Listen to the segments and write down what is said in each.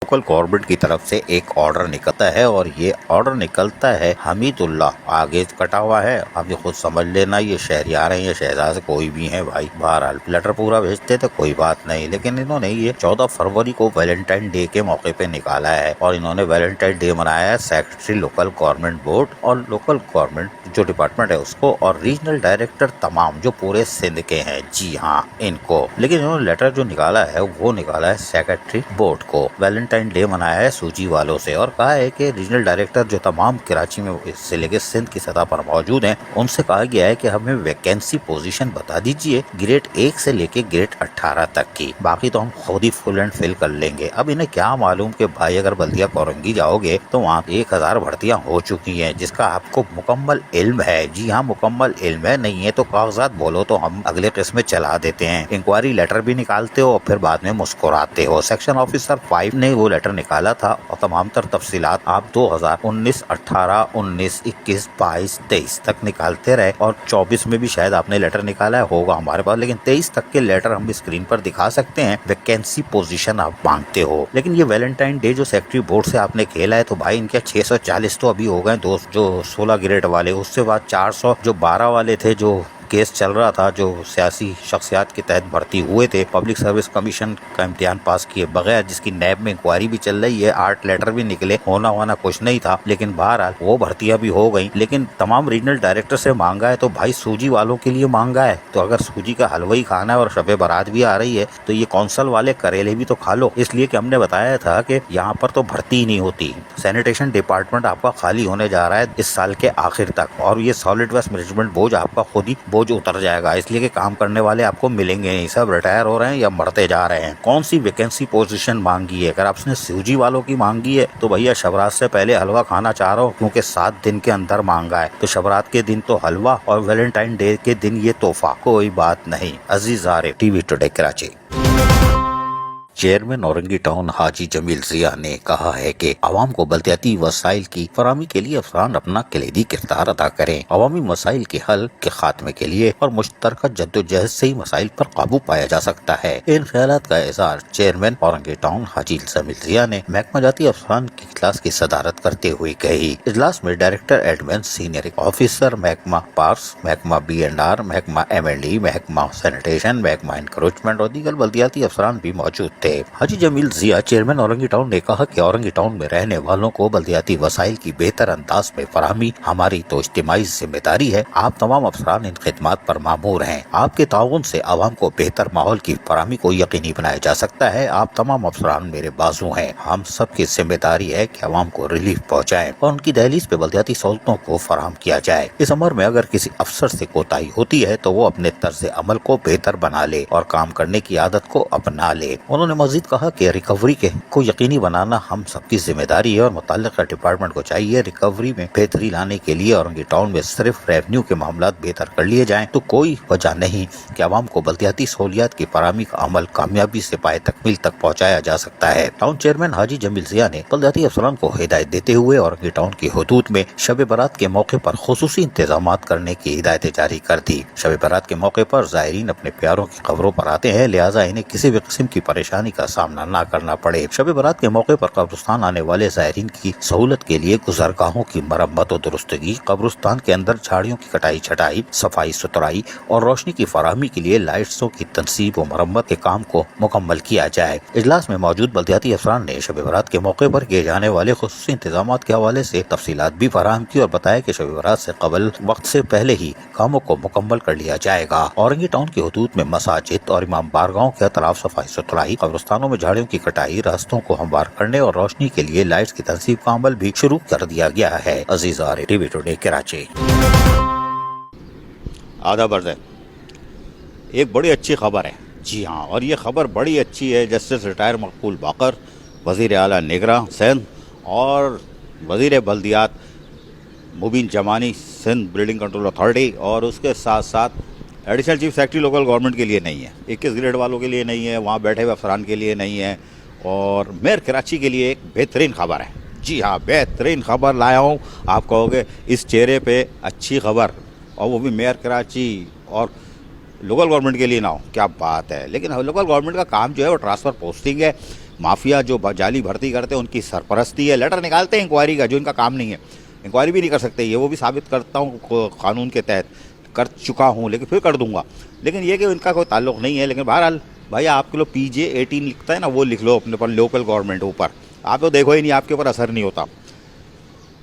Local government की तरफ से एक ऑर्डर निकलता है और ये ऑर्डर निकलता है हमीदुल्लाह आगे कटा हुआ है। आप ये खुद समझ लेना, ये शहरियार हैं, ये शहजाद से कोई भी हैं भाई। बहरहाल लेटर पूरा भेजते तो कोई बात नहीं, लेकिन इन्होंने ये 14 फरवरी को वैलेंटाइन डे के मौके पे निकाला है और इन्होंने वैलेंटाइन डे मनाया है सेक्रेटरी लोकल गवर्नमेंट बोर्ड और लोकल गवर्नमेंट जो डिपार्टमेंट है उसको और रीजनल डायरेक्टर तमाम जो पूरे सिंध के हैं, जी हाँ इनको। लेकिन इन्होंने लेटर जो निकाला है वो निकाला है सेक्रेटरी बोर्ड को। वैलेंटाइन डे मनाया है सूजी वालों से और कहा है कि रीजनल डायरेक्टर जो तमाम कराची में इससे लेके सिंध की सतह पर मौजूद हैं, उनसे कहा गया है कि हमें वैकेंसी पोजीशन बता दीजिए ग्रेड 1 से लेके ग्रेड 18 तक की, बाकी तो हम खुद ही फुल एंड फिल कर लेंगे। अब इन्हें क्या मालूम कि भाई अगर बल्दिया कोरंगी जाओगे तो वहाँ 1000 भर्तियाँ हो चुकी हैं, जिसका आपको मुकम्मल इल्म है। जी हाँ, मुकम्मल इल्म है, नहीं है तो कागजात बोलो तो हम अगले किस्म में चला देते हैं। इंक्वायरी लेटर भी निकालते हो और फिर बाद में मुस्कुराते हो। सेक्शन ऑफिसर 5 ने वो लेटर निकाला था और तमाम तर तफसीलात आप 2019, 18, 19, 21, 22, 23 तक निकालते रहे और 24 में भी शायद आपने लेटर निकाला होगा हमारे पास, लेकिन 23 तक के लेटर हम स्क्रीन पर दिखा सकते हैं। वैकेंसी पोजीशन आप मांगते हो, लेकिन ये वैलेंटाइन डे जो सेक्रेटरी बोर्ड से आपने खेला है तो भाई इनके 640 तो अभी हो गए, जो 16 ग्रेड वाले, उससे बाद 400 जो 12 वाले थे जो केस चल रहा था, जो सियासी शख्सियात के तहत भर्ती हुए थे, पब्लिक सर्विस कमीशन का इम्तिहान पास किए बगैर, जिसकी नैब में इंक्वायरी भी चल रही है, 8 लेटर भी निकले, होना कुछ नहीं था, लेकिन बहरहाल वो भर्तियां भी हो गई। लेकिन तमाम रीजनल डायरेक्टर से मांगा है तो भाई सूजी वालों के लिए मांगा है, तो अगर सूजी का हलवा ही खाना है और शबे बारात भी आ रही है तो ये कौंसल वाले करेले भी तो खा लो। इसलिए कि हमने बताया था कि यहाँ पर तो भर्ती ही नहीं होती। सैनिटेशन डिपार्टमेंट आपका खाली होने जा रहा है इस साल के आखिर तक और ये सॉलिड वेस्ट मैनेजमेंट बोझ आपका खुद ही बोझ उतर जाएगा, इसलिए कि काम करने वाले आपको मिलेंगे नहीं, सब रिटायर हो रहे हैं या मरते जा रहे हैं। कौन सी वैकेंसी पोजीशन मांगी है? अगर आपने सूजी वालों की मांगी है तो भैया शबरात से पहले हलवा खाना चाह रहा हूँ, क्योंकि 7 दिन के अंदर मांगा है, तो शबरात के दिन तो हलवा और वैलेंटाइन डे के दिन ये तोहफा, कोई बात नहीं। Aziz Arif, TV today Karachi. Chairman Orangi town Haji Jameel Zia ने कहा है कि आवाम को बल्दियाती वसाइल की फराहमी के लिए अफसरान अपना कलीदी किरदार अदा करें। अवामी मसाइल के हल के खात्मे के लिए और मुश्तरका जद्दोजहद से ही मसाइल पर काबू पाया जा सकता है। इन ख्यालात का इज़हार चेयरमैन औरंगी टाउन हाजी जमील जिया ने महकमा जाती अफसरान की इजलास की सदारत करते हुए कही। इजलास में डायरेक्टर एडमिन, सीनियर ऑफिसर, महकमा पार्क्स, महकमा B&R, महकमा M&E, महकमा सैनिटेशन, महकमा इंक्रोचमेंट और दीगर बल्दियाती अफसरान भी मौजूद थे। हाजी जमील जिया चेयरमैन औरंगी टाउन ने कहा कि औरंगी टाउन में रहने वालों को बल्दियाती वसाइल की बेहतर अंदाज में फराहमी हमारी तो इज्तिमाई जिम्मेदारी है। आप तमाम अफसरान इन खिदमात पर मामूर हैं। आपके ताउन से आवाम को बेहतर माहौल की फराहमी को यकीनी बनाया जा सकता है। आप तमाम अफसरान मेरे बाजू हैं। हम सब की जिम्मेदारी है कि आवाम को रिलीफ पहुँचाएं और उनकी दहलीज पे बल्दियाती सहूलतों को फराहम किया जाए। इस अमर में अगर किसी अफसर से कोताही होती है तो वो अपने तर्ज अमल को बेहतर बना ले और काम करने की आदत को अपना ले। उन्होंने मजीद कहा कि रिकवरी को यकीनी बनाना हम सबकी जिम्मेदारी है और मुताल्लिका डिपार्टमेंट को चाहिए रिकवरी में बेहतरी लाने के लिए औरंगी टाउन में सिर्फ रेवेन्यू के मामला बेहतर कर लिए जाएं तो कोई वजह नहीं कि आवाम को बल्दियाती सहूलियात की फराहमी का अमल कामयाबी से पाए तकमील तक पहुँचाया जा सकता है। टाउन चेयरमैन हाजी जमील जिया ने बल्दियाती अफसरान को हिदायत देते हुए औरंगी टाउन की हदूद में शब बारात के मौके पर खुसूसी इंतजाम करने की हिदायतें जारी कर दी। शब बारात के मौके पर ज़ायरीन अपने प्यारों की कब्रों पर आते हैं, लिहाजा इन्हें किसी भी किस्म की परेशानी का सामना न करना पड़े। शब बारात के मौके पर कब्रिस्तान आने वाले ज़ायरीन की सहूलत के लिए गुज़रगाहों की मरम्मत और दुरुस्तगी, कब्रिस्तान के अंदर झाड़ियों की कटाई छटाई, सफाई सुथराई और रोशनी की फराहमी के लिए लाइट्सों की तनसीब और मरम्मत के काम को मुकम्मल किया जाए। इजलास में मौजूद बल्दियाती अफसरान ने शब बारात के मौके पर किए जाने वाले खुसूसी इंतजाम के हवाले से तफसीलात भी फराहम की और बताया कि शब बारात से कबल वक्त से पहले ही कामों को मुकम्मल कर लिया जाएगा। औरंगी टाउन की हदूद में मसाजिद और इमाम बारगाहों के अतराफ सफाई सुथराई, कब्रिस्तानों में झाड़ियों की कटाई, रास्तों को हमवार करने और रोशनी के लिए लाइट्स की तनसीब का अमल भी शुरू कर दिया गया है। अजीज आरिफ, टीवी टुडे कराची। आधा बर्द है। एक बड़ी अच्छी खबर है, जी हाँ, और ये खबर बड़ी अच्छी है। जस्टिस रिटायर मकबूल बाकर, वज़ीर आला निगरान सिंध और वज़ीर बल्दियात मुबीन जमानी सिंध बिल्डिंग कंट्रोल अथॉरिटी और उसके साथ साथ additional chief secretary local government के लिए नहीं है, 21 ग्रेड वालों के लिए नहीं है, वहाँ बैठे हुए अफसरान के लिए नहीं है, और मेयर कराची के लिए एक बेहतरीन खबर है। जी हाँ, बेहतरीन खबर लाया हूँ। आप कहोगे इस चेहरे पे अच्छी खबर, और वो भी मेयर कराची और लोकल गवर्नमेंट के लिए ना हो, क्या बात है। लेकिन लोकल गवर्नमेंट का काम जो है वो ट्रांसफ़र पोस्टिंग है। माफिया जो जाली भर्ती करते हैं उनकी सरपरस्ती है। लेटर निकालते हैं इंक्वायरी का, जो इनका काम नहीं है, इंक्वायरी भी नहीं कर सकते ये, वो भी साबित करता हूँ कानून के तहत कर चुका हूँ, लेकिन फिर कर दूंगा। लेकिन ये कि इनका कोई ताल्लुक नहीं है। लेकिन बहरहाल भाई आपके लोग PJ-18 लिखता है ना, वो लिख लो अपने पर, लोकल गवर्नमेंट ऊपर, आप तो देखो ही नहीं, आपके ऊपर असर नहीं होता।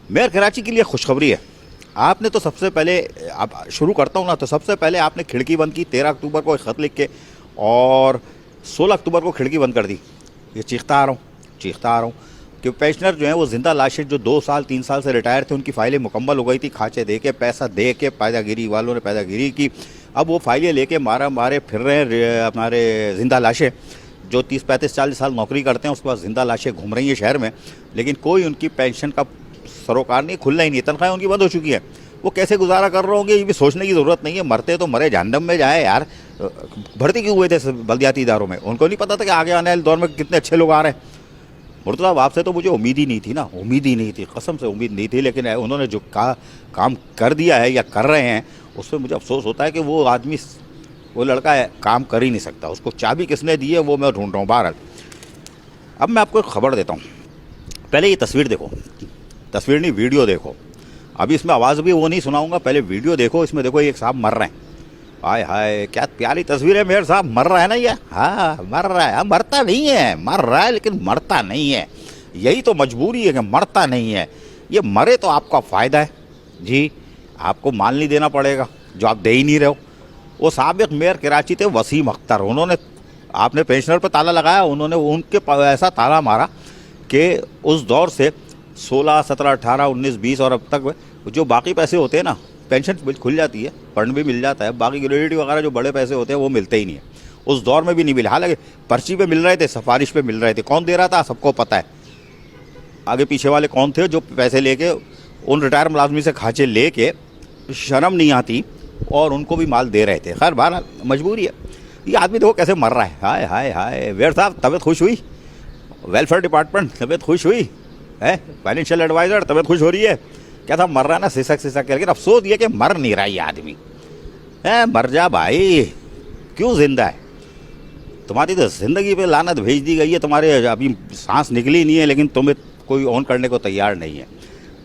मेयर कराची के लिए खुशखबरी है। आपने तो सबसे पहले, अब शुरू करता हूँ ना, तो सबसे पहले आपने खिड़की बंद की 13 अक्टूबर को एक ख़त लिख के, और 16 अक्टूबर को खिड़की बंद कर दी। ये चीखता आ रहा हूँ कि पेंशनर जो है वो जिंदा लाशें जो 2 साल 3 साल से रिटायर थे, उनकी फाइलें मुकम्मल हो गई थी, खांचे दे के, पैसा दे के, पैदागिरी वालों ने पैदागिरी की। अब वो फाइलें लेके मारे फिर रहे हैं हमारे जिंदा लाशें, जो 30 35 40 साल नौकरी करते हैं, उसके बाद जिंदा लाशें घूम रही हैं शहर में, लेकिन कोई उनकी पेंशन का सरोकार नहीं, खुलना ही नहीं, तनख्वाहें उनकी बंद हो चुकी है। वो कैसे गुजारा कर रहे होंगे ये भी सोचने की ज़रूरत नहीं है। मरते तो मरे, जहन्नम में जाए यार। भर्ती क्यों हुए थे बल्दियाती इदारों में? उनको नहीं पता था कि आगे आने वाले दौर में कितने अच्छे लोग आ रहे हैं। मुर्तज़ा आपसे तो मुझे उम्मीद ही नहीं थी ना, उम्मीद ही नहीं थी, कसम से उम्मीद नहीं थी। लेकिन उन्होंने जो काम कर दिया है या कर रहे हैं, उससे मुझे अफसोस होता है कि वो आदमी, वो लड़का है, काम कर ही नहीं सकता। उसको चाबी किसने दी है वो मैं ढूंढ रहा हूँ। बहरहाल अब मैं आपको एक खबर देता हूँ। पहले ये तस्वीर देखो, तस्वीर नहीं वीडियो देखो। अभी इसमें आवाज़ भी वो नहीं सुनाऊंगा, पहले वीडियो देखो। इसमें देखो एक साहब मर रहे हैं। हाय हाय क्या प्यारी तस्वीर है। मेयर साहब मर रहा है ना ये, हाँ मर रहा है। मरता नहीं है, मर रहा है लेकिन मरता नहीं है। यही तो मजबूरी है कि मरता नहीं है। ये मरे तो आपका फ़ायदा है जी, आपको माल नहीं देना पड़ेगा जो आप दे ही नहीं रहे हो। वो साबिक मेयर कराची थे वसीम अख्तर, उन्होंने, आपने पेंशनर पर ताला लगाया, उन्होंने उनके ऐसा ताला मारा कि उस दौर से 16, 17, 18, 19, 20 और अब तक जो बाकी पैसे होते हैं ना, पेंशन खुल जाती है, फंड भी मिल जाता है, बाकी ग्रेजुएटी वगैरह जो बड़े पैसे होते हैं वो मिलते ही नहीं है। उस दौर में भी नहीं मिले। हालांकि पर्ची पे मिल रहे थे, सिफारिश पे मिल रहे थे। कौन दे रहा था सबको पता है, आगे पीछे वाले कौन थे जो पैसे लेके उन रिटायर मुलाजमी से खांचे लेके, शर्म नहीं आती, और उनको भी माल दे रहे थे। खैर बहरहाल मजबूरी है। ये आदमी देखो कैसे मर रहा है। हाय हाय हाय। मेयर साहब तबीयत खुश हुई? वेलफेयर डिपार्टमेंट तबीयत खुश हुई है? फाइनेंशियल एडवाइज़र तबीयत खुश हो रही है? क्या था, मर रहा है ना सिसक के। लेकिन अफसोस ये कि मर नहीं रहा ये आदमी है। मर जा भाई, क्यों जिंदा है? तुम्हारी तो ज़िंदगी पे लानत भेज दी गई है। तुम्हारे अभी सांस निकली नहीं है, लेकिन तुम्हें कोई ऑन करने को तैयार नहीं है।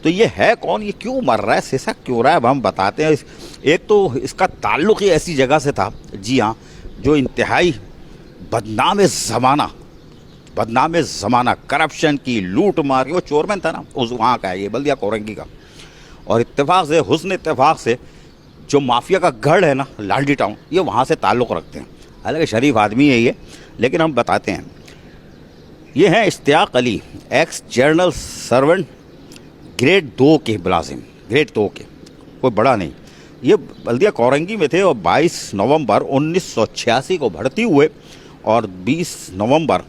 तो ये है कौन, ये क्यों मर रहा है, सिसक क्यों रहा है? अब हम बताते हैं। एक तो इसका ताल्लुक़ ही ऐसी जगह से था, जी हाँ, जो इंतहाई बदनाम ज़माना, करप्शन की, लूट मार की। वो चोरमैन था ना, उस वहाँ का है, ये बल्दिया कोरंगी का। और इत्तेफाक से, हुस्न इत्तेफाक से, जो माफिया का गढ़ है ना लालडी टाउन, ये वहाँ से ताल्लुक़ रखते हैं। हालांकि शरीफ आदमी है ये, लेकिन हम बताते हैं। ये हैं Ishtiaq Ali, ex general servant, grade 2 के मुलाजिम, ग्रेड 2 के, कोई बड़ा नहीं। ये बल्दिया कोरंगी में थे और 22 नवंबर 1986 को भर्ती हुए और 20 नवंबर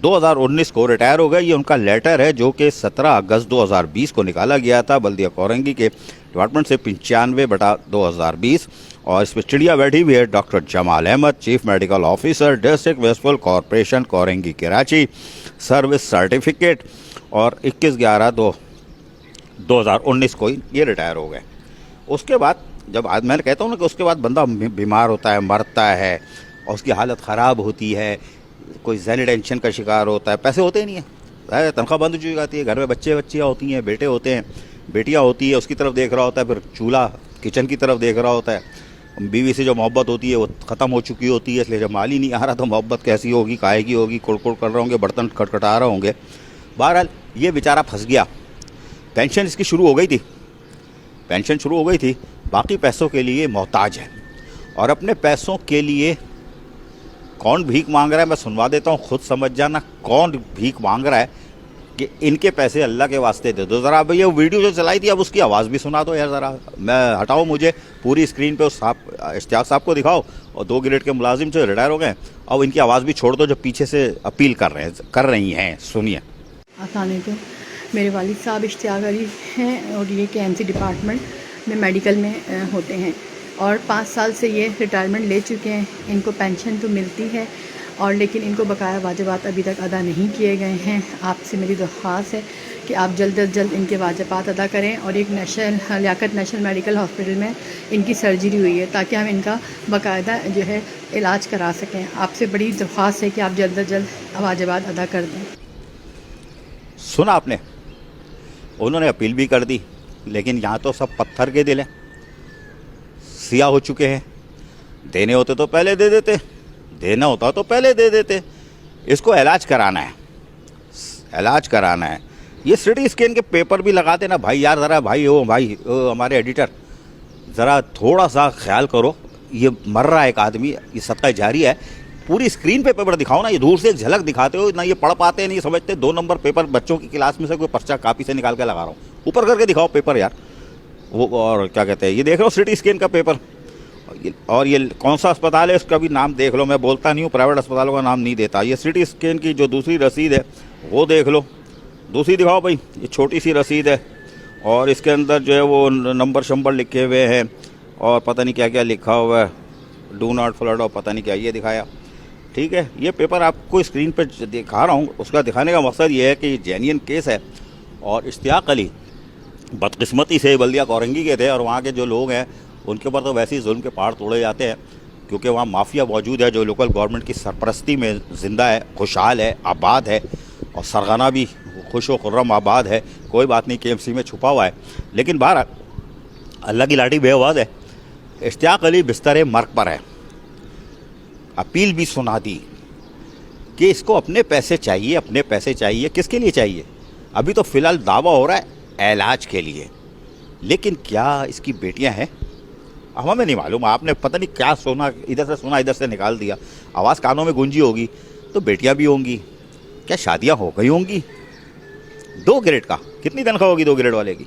2019 को रिटायर हो गए। ये उनका लेटर है जो कि 17 अगस्त 2020 को निकाला गया था बल्दिया कोरंगी के डिपार्टमेंट से 95/2020। और इस पर चिड़िया बैठी हुई है doctor Jamal Ahmed, chief medical officer, district municipal corporation Korangi Karachi, service certificate. और 21/11/2019 को ये रिटायर हो गए। उसके बाद जब आज मैं कहता हूँ ना कि उसके बाद बंदा बीमार होता है, मरता है और उसकी हालत ख़राब होती है, कोई ज़हनी टेंशन का शिकार होता है, पैसे होते ही नहीं है, तनख्वाह बंद हो चुकी जाती है, घर में बच्चियाँ होती हैं, बेटे होते हैं, बेटियाँ होती है, उसकी तरफ देख रहा होता है, फिर चूल्हा किचन की तरफ देख रहा होता है। बीवी से जो मोहब्बत होती है वो ख़त्म हो चुकी होती है, इसलिए जब माल ही नहीं आ रहा तो मोहब्बत कैसी होगी, काहे की होगी, कुड़ कर रहे होंगे, बर्तन खटखटा रहे होंगे। बहरहाल ये बेचारा फंस गया। पेंशन इसकी शुरू हो गई थी, पेंशन शुरू हो गई थी, बाकी पैसों के लिए मोहताज है। और अपने पैसों के लिए कौन भीख मांग रहा है मैं सुनवा देता हूँ, खुद समझ जाना कौन भीख मांग रहा है कि इनके पैसे अल्लाह के वास्ते दे दो। ज़रा अब ये वीडियो जो चलाई थी अब उसकी आवाज़ भी सुना दो यार ज़रा। मैं हटाओ, मुझे पूरी स्क्रीन पे उस साहब इश्तियाक साहब को दिखाओ और 2 ग्रेड के मुलाजिम से रिटायर हो गए, और इनकी आवाज़ भी छोड़ दो जो पीछे से अपील कर रही हैं। सुनिए। आसानी तो मेरे वालिद साहब इश्तियाक अली हैं और ये KMC डिपार्टमेंट में मेडिकल में होते हैं और 5 साल से ये रिटायरमेंट ले चुके हैं। इनको पेंशन तो मिलती है और लेकिन इनको बकाया वाजिबात अभी तक अदा नहीं किए गए हैं। आपसे मेरी दरख्वास्त है कि आप जल्द अज जल्द इनके वाजिबात अदा करें। और एक लियाकत नेशनल मेडिकल हॉस्पिटल में इनकी सर्जरी हुई है ताकि हम इनका बाकायदा जो है इलाज करा सकें। आपसे बड़ी दरख्वास्त है कि आप जल्द अज जल्द वाजिबात अदा कर दें। सुना आपने, उन्होंने अपील भी कर दी, लेकिन यहाँ तो सब पत्थर के दिल हैं, सिया हो चुके हैं। देने होते तो पहले दे देते, देना होता तो पहले दे देते। इसको इलाज कराना है, इलाज कराना है। ये सिटी स्कैन के पेपर भी लगा देना भाई यार, ज़रा भाई ओ हमारे एडिटर, ज़रा थोड़ा सा ख्याल करो। ये मर रहा है एक आदमी, ये सदका जारी है। पूरी स्क्रीन पे पेपर दिखाओ ना, ये दूर से एक झलक दिखाते हो ना, ये पढ़ पाते हैं नहीं समझते। 2 नंबर पेपर बच्चों की क्लास में से कोई पर्चा कापी से निकाल के लगा रहा हूँ, ऊपर करके दिखाओ पेपर यार। वो और क्या कहते हैं, ये देख लो सिटी स्कैन का पेपर। और ये कौन सा अस्पताल है इसका भी नाम देख लो। मैं बोलता नहीं हूँ, प्राइवेट अस्पतालों का नाम नहीं देता। ये सिटी स्कैन की जो दूसरी रसीद है वो देख लो, दूसरी दिखाओ भाई। ये छोटी सी रसीद है और इसके अंदर जो है वो नंबर शंबर लिखे हुए हैं और पता नहीं क्या क्या लिखा हुआ है, डू नॉट फ्लड और पता नहीं क्या ये दिखाया। ठीक है, ये पेपर आपको स्क्रीन पर दिखा रहा हूँ। उसका दिखाने का मकसद ये है कि ये जेन्युइन केस है। और इश्तियाक अली बदकिस्मती से बल्दिया कोरंगी के थे और वहाँ के जो लोग हैं उनके ऊपर तो वैसे ही जुल्म के पहाड़ तोड़े जाते हैं, क्योंकि वहाँ माफिया मौजूद है जो लोकल गवर्नमेंट की सरपरस्ती में ज़िंदा है, खुशहाल है, आबाद है और सरगना भी खुश व खुर्रम आबाद है। कोई बात नहीं, KMC में छुपा हुआ है, लेकिन बाहर अल्लाह की लाठी बेआवाज़ है। इश्तियाक अली बिस्तर मर्ग पर है। अपील भी सुना दी कि इसको अपने पैसे चाहिए, अपने पैसे चाहिए। किसके लिए चाहिए? अभी तो फ़िलहाल दावा हो रहा है इलाज के लिए, लेकिन क्या इसकी बेटियां हैं? हमें नहीं मालूम। आपने पता नहीं क्या सुना, इधर से सुना इधर से निकाल दिया, आवाज़ कानों में गूंजी होगी। तो बेटियां भी होंगी, क्या शादियां हो गई होंगी? 2 ग्रेड का कितनी तनख्वाह होगी? 2 ग्रेड वाले की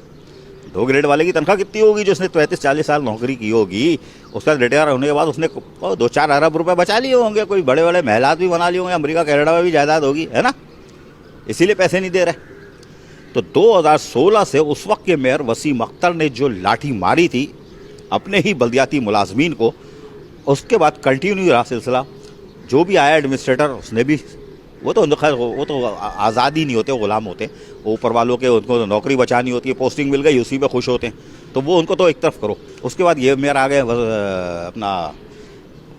2 ग्रेड वाले की तनख्वाह कितनी होगी? जो उसने 35-40 साल नौकरी की होगी, उसका रिटायर होने के बाद उसने 2-4 अरब रुपए बचा लिए होंगे, कोई बड़े बड़े महलात भी बना लिए होंगे, अमेरिका कनाडा में भी जायदाद होगी, है ना? इसीलिए पैसे नहीं दे रहे। तो 2016 से उस वक्त के मेयर वसीम अख्तर ने जो लाठी मारी थी अपने ही बल्दियाती मुलाजमीन को, उसके बाद कंटिन्यू रहा सिलसिला। जो भी आया एडमिनिस्ट्रेटर उसने भी, वो तो खैर वो तो आज़ादी नहीं होते, गुलाम होते। वो ऊपर वालों के, उनको तो नौकरी बचानी होती है, पोस्टिंग मिल गई उसी पे खुश होते हैं, तो वो उनको तो एक तरफ करो। उसके बाद ये मेयर आ गए अपना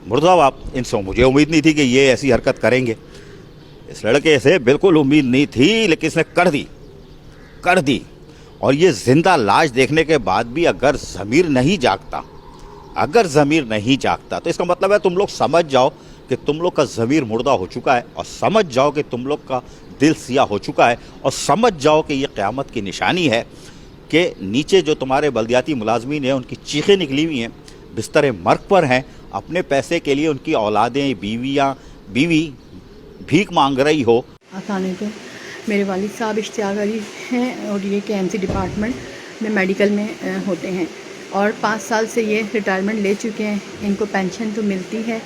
मुर्दाबाद। इनसे मुझे उम्मीद नहीं थी कि ये ऐसी हरकत करेंगे। इस लड़के से बिल्कुल उम्मीद नहीं थी, लेकिन इसने कर दी। और ये जिंदा लाश देखने के बाद भी अगर ज़मीर नहीं जागता तो इसका मतलब है तुम लोग समझ जाओ कि तुम लोग का ज़मीर मुर्दा हो चुका है, और समझ जाओ कि तुम लोग का दिल सिया हो चुका है, और समझ जाओ कि ये क़यामत की निशानी है कि नीचे जो तुम्हारे बल्दियाती मुलाजमीन हैं उनकी चीखें निकली हुई हैं, बिस्तर मर्ग पर हैं। अपने पैसे के लिए उनकी औलादें, बीवी भीख मांग रही हो। आसानी पे मेरे वालिद साहब इश्तियाक अली हैं और ये KMC डिपार्टमेंट में मेडिकल में होते हैं और 5 साल से ये रिटायरमेंट ले चुके हैं। इनको पेंशन तो मिलती है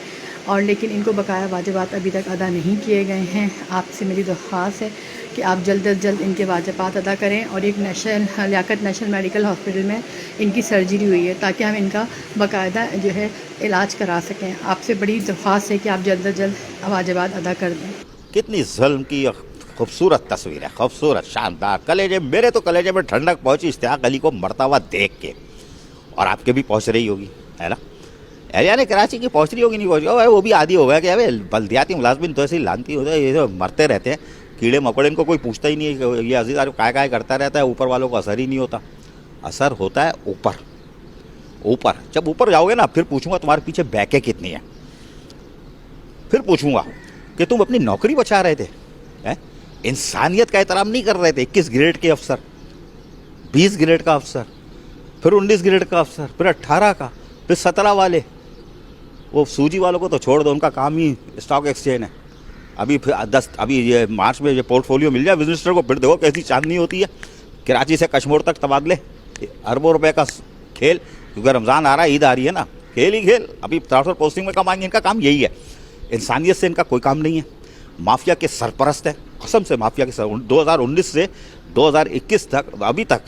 और लेकिन इनको बकाया वाजिबात अभी तक अदा नहीं किए गए हैं। आपसे मेरी दरख्वास्त है कि आप जल्द अज जल्द इनके वाजिबात अदा करें। और एक लियाकत नेशनल मेडिकल हॉस्पिटल में इनकी सर्जरी हुई है ताकि हम इनका बाकायदा जो है इलाज करा सकें। आपसे बड़ी दरख्वास्त है कि आप जल्द अज जल्द वाजिबात अदा कर दें। कितनी जुल्म की खूबसूरत तस्वीर है, खूबसूरत, शानदार। कलेजे, मेरे तो कलेजे में ठंडक पहुंची इश्तियाक अली को मरता हुआ देख के, और आपके भी पहुंच रही होगी, है ना? यानी कराची की पहुंच रही होगी, नहीं पहुंच रही, वो भी आदि हो गया कि अबे बल्दियाती मुलाजमिन तो ऐसी लानती होते हैं, ये तो मरते रहते हैं, कीड़े मकोड़े, इनको कोई पूछता ही नहीं है। ये अजीज़ काय करता रहता है, ऊपर वालों को असर ही नहीं होता। असर होता है ऊपर। जब ऊपर जाओगे ना, फिर पूछूंगा तुम्हारे पीछे बैकें कितनी है, फिर पूछूंगा कि तुम अपनी नौकरी बचा रहे थे, हैं? इंसानियत का एहतराम नहीं कर रहे थे। 21 ग्रेड के अफसर, 20 ग्रेड का अफसर, फिर 19 ग्रेड का अफसर, फिर 18 का, फिर 17 वाले। वो सूजी वालों को तो छोड़ दो, उनका काम ही स्टॉक एक्सचेंज है। अभी ये मार्च में ये पोर्टफोलियो मिल जाए मिनिस्टर को, फिर देखो कैसी चांदनी होती है। कराची से कश्मीर तक तबादले, अरबों रुपए का खेल, क्योंकि रमज़ान आ रहा है, ईद आ रही है ना, खेल। अभी ट्रांसफर पोस्टिंग में कमाएंगे। इनका काम यही है, इंसानियत से इनका कोई काम नहीं है। माफिया के सरपरस्त है, कसम से माफिया के 2019 से 2021 तक, अभी तक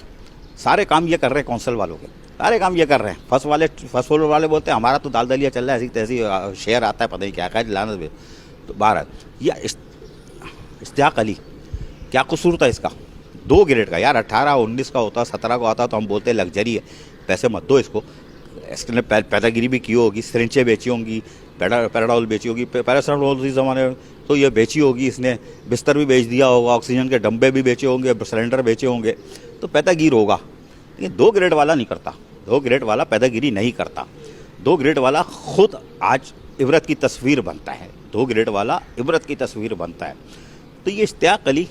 सारे काम ये कर रहे हैं। कौंसिल वालों के सारे काम ये कर रहे हैं। फर्स्ट फ्लोर वाले बोलते हैं हमारा तो दाल दलिया चल रहा है, ऐसी तैसी शेयर आता है, पता नहीं क्या लानत में। तो 12 या इश्तियाक अली, क्या कसूर था इसका? 2 ग्रेड का यार, 18-19 का होता, 17 का आता तो हम बोलते लग्जरी है, पैसे मत दो इसको। इसने पैदागिरी भी की होगी, सिरिंचें बेची होंगी, पैराडोल बेची होगी, पैरासिटामोल उसी ज़माने में तो ये बेची होगी इसने, बिस्तर भी बेच दिया होगा, ऑक्सीजन के डब्बे भी बेचे होंगे, सिलेंडर बेचे होंगे, तो पैदागिर होगा। लेकिन 2 ग्रेड वाला नहीं करता, 2 ग्रेड वाला पैदागिरी नहीं करता। 2 ग्रेड वाला खुद आज इबरत की तस्वीर बनता है, 2 ग्रेड वाला इबरत की तस्वीर बनता है। तो ये इश्तियाक अली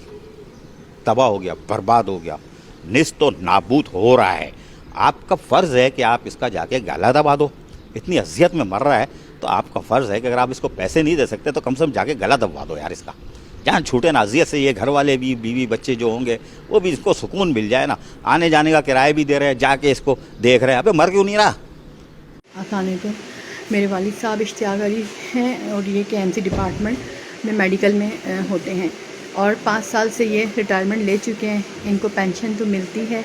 तबाह हो गया, बर्बाद हो गया, निस्तो नाबूद हो रहा है। आपका फ़र्ज़ है कि आप इसका जाके गला दबा दो। इतनी अजियत में मर रहा है तो आपका फ़र्ज़ है कि अगर आप इसको पैसे नहीं दे सकते तो कम से कम जाके गला दबवा दो यार इसका, जान छूटे ना अजियत से। ये घर वाले भी, बीवी बच्चे जो होंगे वो भी इसको सुकून मिल जाए ना, आने जाने का किराया भी दे रहे हैं, जाके इसको देख रहे हैं, अबे मर क्यों नहीं रहा। आसानी तो मेरे वालिद साहब इश्तियाक अली हैं और ये KMC डिपार्टमेंट में मेडिकल में होते हैं और 5 साल से ये रिटायरमेंट ले चुके हैं। इनको पेंशन तो मिलती है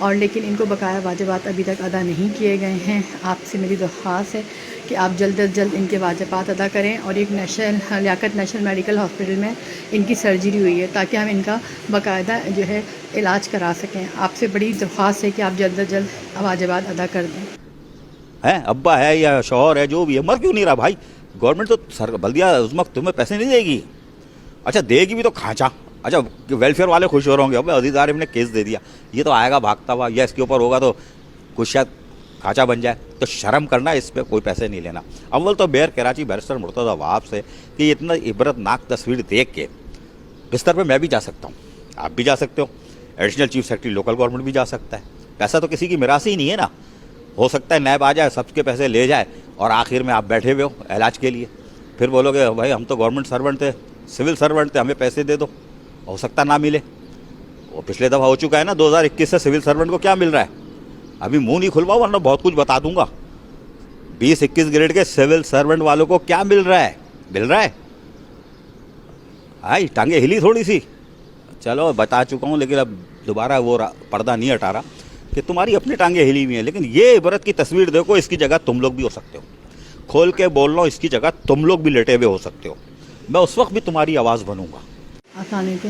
और लेकिन इनको बकाया वाजिबात अभी तक अदा नहीं किए गए हैं। आपसे मेरी दरख्वास्त है कि आप जल्द अज जल्द इनके वाजिबात अदा करें और एक लियाकत नेशनल मेडिकल हॉस्पिटल में इनकी सर्जरी हुई है ताकि हम इनका बाकायदा जो है इलाज करा सकें। आपसे बड़ी दरख्वास्त है कि आप जल्द अज जल्द वाजिबात अदा कर दें। है अब्बा है या शौहर है, जो भी है, मर क्यों नहीं रहा भाई? गवर्नमेंट तो बल्दिया उस वक्त तुम्हें पैसे नहीं देगी। अच्छा देगी भी तो खांचा। अच्छा वेलफेयर वाले खुश हो रहे होंगे, अब अजीज आरिफ ने केस दे दिया, ये तो आएगा भागता हुआ, या इसके ऊपर होगा तो कुछ शायद खांचा बन जाए। तो शर्म करना, इस पर कोई पैसे नहीं लेना। अव्वल तो बेर कराची बैरिस्टर मुर्तज़ा वहाब से कि इतना इबरतनाक तस्वीर देख के बिस्तर पे मैं भी जा सकता हूँ, आप भी जा सकते हो, additional chief secretary local government भी जा सकता है। पैसा तो किसी की मिरासी ही नहीं है ना। हो सकता है नैब आ जाए, सबके पैसे ले जाए और आखिर में आप बैठे हुए हो इलाज के लिए, फिर बोलोगे भाई हम तो गवर्नमेंट सर्वेंट थे, सिविल सर्वेंट थे, हमें पैसे दे दो। हो सकता ना मिले, वो पिछले दफ़ा हो चुका है ना 2021 से सिविल सर्वेंट को क्या मिल रहा है। अभी मुंह नहीं खुलवाओ वरना बहुत कुछ बता दूंगा। 20-21 ग्रेड के सिविल सर्वेंट वालों को क्या मिल रहा है? मिल रहा है आई टांगे हिली थोड़ी सी। चलो बता चुका हूँ, लेकिन अब दोबारा वो पर्दा नहीं हटा रहा कि तुम्हारी अपनी टांगे हिली हुई हैं। लेकिन ये इबरत की तस्वीर देखो, इसकी जगह तुम लोग भी हो सकते हो। खोल के बोल रहा हूँ, इसकी जगह तुम लोग भी लेटे हुए हो सकते हो। मैं उस वक्त भी तुम्हारी आवाज़ बनूंगा। आसानी तो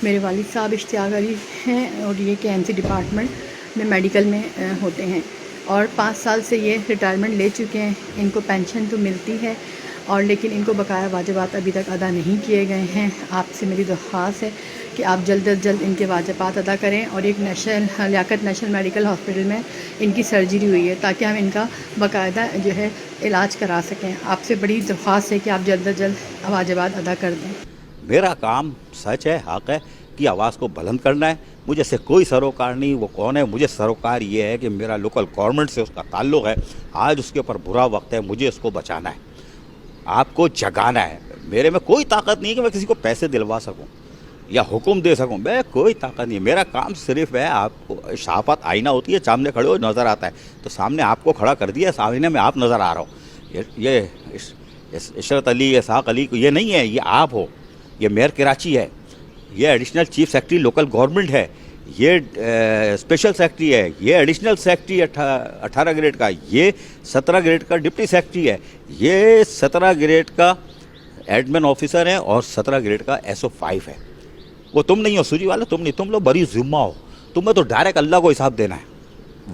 मेरे वालिद साहब इश्तियाक अली हैं और ये KMC डिपार्टमेंट में मेडिकल में होते हैं और 5 साल से ये रिटायरमेंट ले चुके हैं। इनको पेंशन तो मिलती है और लेकिन इनको बकाया वाजिबात अभी तक अदा नहीं किए गए हैं। आपसे मेरी दरख्वास्त है कि आप जल्द अज जल्द इनके वाजिबात अदा करें और एक लियाकत नेशनल मेडिकल हॉस्पिटल में इनकी सर्जरी हुई है ताकि हम इनका बाकायदा जो है इलाज करा सकें। आपसे बड़ी दरख्वास्त है कि आप जल्द अज जल्द वाजिबात अदा कर दें। मेरा काम सच है, हक़ है कि आवाज़ को बुलंद करना है। मुझे से कोई सरोकार नहीं। वो कौन है? मुझे सरोकार ये है कि मेरा लोकल गवर्नमेंट से उसका ताल्लुक़ है। आज उसके ऊपर बुरा वक्त है, मुझे उसको बचाना है, आपको जगाना है। मेरे में कोई ताकत नहीं है कि मैं किसी को पैसे दिलवा सकूं या हुक्म दे सकूं। मैं कोई ताकत नहीं है। मेरा काम सिर्फ है, आपको शहाफत आईना होती है, सामने खड़े हो नज़र आता है तो सामने आपको खड़ा कर दिया, सामने में आप नज़र आ रहा हो। ये इशरत अली, इसाक अली ये नहीं है, ये आप हो। ये मेयर कराची है, ये additional chief secretary local government है, ये स्पेशल सेक्रेटरी है, ये एडिशनल सेक्रेटरी 18 ग्रेड का, ये 17 ग्रेड का डिप्टी सेक्रेटरी है, ये 17 ग्रेड का एडमिन ऑफिसर है और 17 ग्रेड का SO5 है। वो तुम नहीं हो सूजी वाले, तुम नहीं, तुम लोग बड़ी जिम्मा हो। तुम्हें तो डायरेक्ट अल्लाह को हिसाब देना है,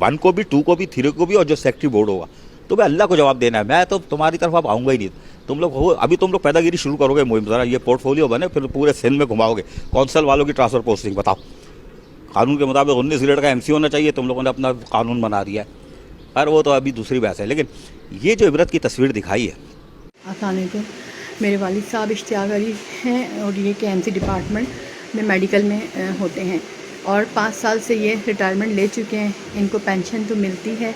1 को भी, 2 को भी, 3 को भी, और जो सेक्रेटरी बोर्ड होगा तुम्हें अल्लाह को जवाब देना है। मैं तो तुम्हारी तरफ अब आऊँगा ही नहीं। तुम लोग हो, अभी तुम लोग पैदागिरी शुरू करोगे मुहिम, ज़रा ये पोर्टफोलियो बने, फिर पूरे सिंध में घुमाओगे। कौंसल वालों की ट्रांसफ़र पोस्टिंग बताओ। कानून के मुताबिक 19 ग्रेड का MC होना चाहिए, तुम लोगों ने अपना कानून बना दिया है। पर वो तो अभी दूसरी बहस है। लेकिन ये जो इबरत की तस्वीर दिखाई है, आसानी तो मेरे वालिद साहब इश्तियाक अली हैं और ये KMC डिपार्टमेंट में मेडिकल में होते हैं और 5 साल से ये रिटायरमेंट ले चुके हैं। इनको पेंशन तो मिलती है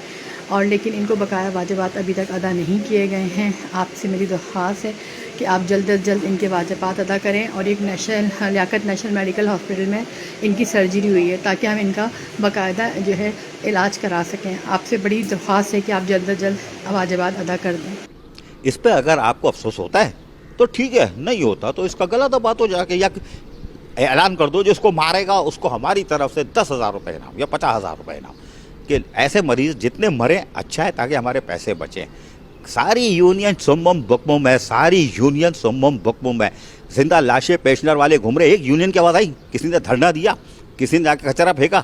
और लेकिन इनको बकाया वाजिबात अभी तक अदा नहीं किए गए हैं। आपसे मेरी दरख्वास्त है कि आप जल्द अज जल्द इनके वाजिबात अदा करें और एक लियाकत नेशनल मेडिकल हॉस्पिटल में इनकी सर्जरी हुई है ताकि हम इनका बाकायदा जो है इलाज करा सकें। आपसे बड़ी दरख्वास्त है कि आप जल्द अज जल्द वाजिबात अदा कर दें। इस पर अगर आपको अफसोस होता है तो ठीक है, नहीं होता तो इसका गला दबा दो जाके, या ऐलान कर दो जिसको मारेगा उसको हमारी तरफ से 10,000 रुपये इनाम या 50,000 रुपये इनाम। कि ऐसे मरीज़ जितने मरें अच्छा है ताकि हमारे पैसे बचें। सारी यूनियन सुम्मम बुकमुम है, सारी यूनियन सुम्मम बुकमुम है। जिंदा लाशें पेंशनर वाले घूम रहे, एक यूनियन की आवाज़ आई? किसी ने धरना दिया? किसी ने जाकर कचरा फेंका?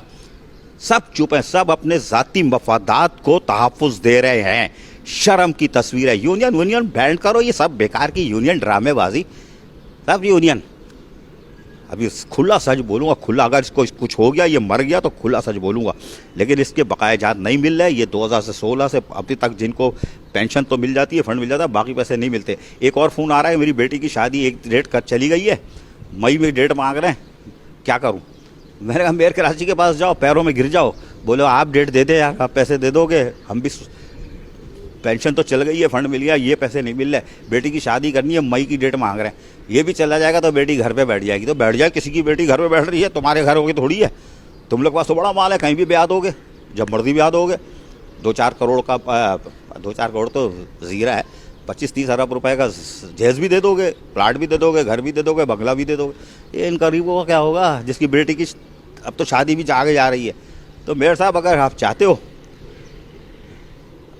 सब चुप हैं, सब अपने ज़ाती मफादात को तहफ़्फ़ुज़ दे रहे हैं। शर्म की तस्वीर है। यूनियन बैंड करो, ये सब बेकार की यूनियन ड्रामेबाजी। सब यूनियन, अभी खुला सच बोलूँगा, खुला, अगर इसको कुछ हो गया, ये मर गया तो खुला सच बोलूँगा, लेकिन इसके बकाया जात नहीं मिल रहे। ये 2016 से अभी तक जिनको पेंशन तो मिल जाती है, फंड मिल जाता है, बाकी पैसे नहीं मिलते। एक और फ़ोन आ रहा है, मेरी बेटी की शादी एक डेट कर चली गई है, मई में डेट मांग रहे हैं, क्या करूँ? मैंने कहा मेयर कराची के पास जाओ, पैरों में गिर जाओ, बोलो आप डेट दे दे यार, आप पैसे दे दोगे, हम भी पेंशन तो चल गई है, फंड मिल गया, ये पैसे नहीं मिल रहे। बेटी की शादी करनी है, मई की डेट मांग रहे हैं, ये भी चला जाएगा तो बेटी घर पे बैठ जाएगी। तो बैठ जाए, किसी की बेटी घर पे बैठ रही है, तुम्हारे घर होगी थोड़ी है। तुम लोग के पास तो बड़ा माल है, कहीं भी ब्याह दोगे, जब मर्जी ब्याह दोगे। 2-4 करोड़ का 2-4 करोड़ तो ज़ीरा है, 25-30 अरब रुपए का जहेज भी दे दोगे, प्लाट भी दे दोगे, घर भी दे दोगे, बंगला भी दे दोगे। ये इन गरीबों का क्या होगा जिसकी बेटी की अब तो शादी भी आगे जा रही है। तो मेयर साहब, अगर आप चाहते हो,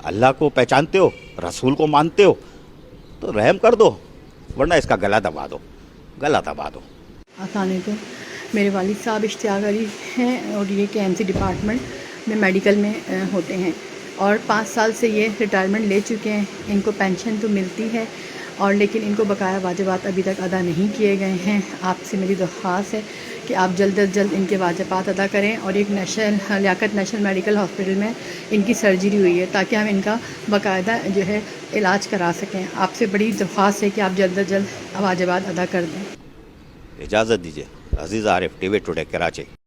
अल्लाह को पहचानते हो, रसूल को मानते हो, तो रहम कर दो, वरना इसका गला दबा दो, गला दबा दो। अस्सलाम वालेकुम। मेरे वालिद साहब इश्तियाक अली हैं और ये KMC डिपार्टमेंट में मेडिकल में होते हैं और 5 साल से ये रिटायरमेंट ले चुके हैं। इनको पेंशन तो मिलती है और लेकिन इनको बकाया वाजिबात अभी तक अदा नहीं किए गए हैं। आपसे मेरी दरख्वास्त है कि आप जल्द अज जल्द इनके वाजिबात अदा करें और एक लियाकत नेशनल मेडिकल हॉस्पिटल में इनकी सर्जरी हुई है ताकि हम इनका बाकायदा जो है इलाज करा सकें। आपसे बड़ी दरख्वास्त है कि आप जल्द अज जल्द वाजिबात अदा कर दें। इजाज़त दीजिए। अजीज़ आरिफ, TV टुडे, कराची।